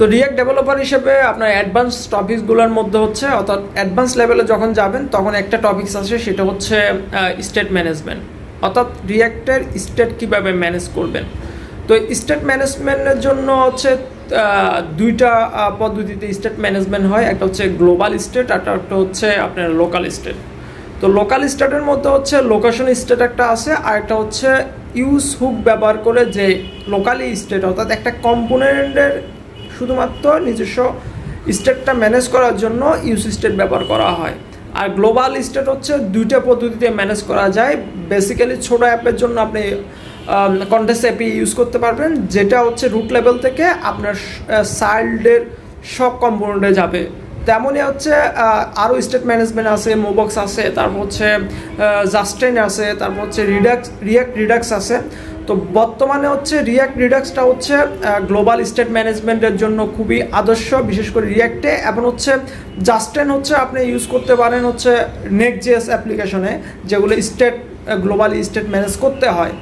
তো react developer হিসেবে আপনার অ্যাডভান্স টপিকসগুলোর মধ্যে হচ্ছে, অর্থাৎ অ্যাডভান্স লেভেলে যখন যাবেন তখন একটা টপিকস আছে, সেটা হচ্ছে স্টেট ম্যানেজমেন্ট, অর্থাৎ রিয়াক্টের স্টেট কীভাবে ম্যানেজ করবেন। তো স্টেট ম্যানেজমেন্টের জন্য হচ্ছে দুইটা পদ্ধতিতে স্টেট ম্যানেজমেন্ট হয়, একটা হচ্ছে গ্লোবাল স্টেট আর একটা হচ্ছে আপনার লোকাল স্টেট। তো লোকাল স্টেটের মধ্যে হচ্ছে লোকেশন স্টেট একটা আছে, আর একটা হচ্ছে ইউজ হুক ব্যবহার করে যে লোকালি স্টেট, অর্থাৎ একটা কম্পোনেন্টের শুধুমাত্র নিজস্ব স্টেটটা ম্যানেজ করার জন্য ইউজ স্টেট ব্যবহার করা হয়। আর গ্লোবাল স্টেট হচ্ছে দুইটা পদ্ধতিতে ম্যানেজ করা যায়। বেসিক্যালি ছোটো অ্যাপের জন্য আপনি কন্টেক্সট অ্যাপি ইউজ করতে পারবেন, যেটা হচ্ছে রুট লেভেল থেকে আপনার চাইল্ডের সব কম্পোনেন্টে যাবে। তেমনই হচ্ছে আরও স্টেট ম্যানেজমেন্ট আছে, মোবক্স আছে, তারপর হচ্ছে জাস্টেন আছে, তারপর হচ্ছে রিয়াক্ট রিডাক্স আছে। তো বর্তমানে হচ্ছে রিয়াক্ট রিডাক্সটা হচ্ছে গ্লোবাল স্টেট ম্যানেজমেন্টের জন্য খুবই আদর্শ, বিশেষ করে রিয়াক্টে। এবং হচ্ছে জাস্টেন হচ্ছে আপনি ইউজ করতে পারেন হচ্ছে নেক্সট জেএস অ্যাপ্লিকেশনে, যেগুলো গ্লোবালি স্টেট ম্যানেজ করতে হয়।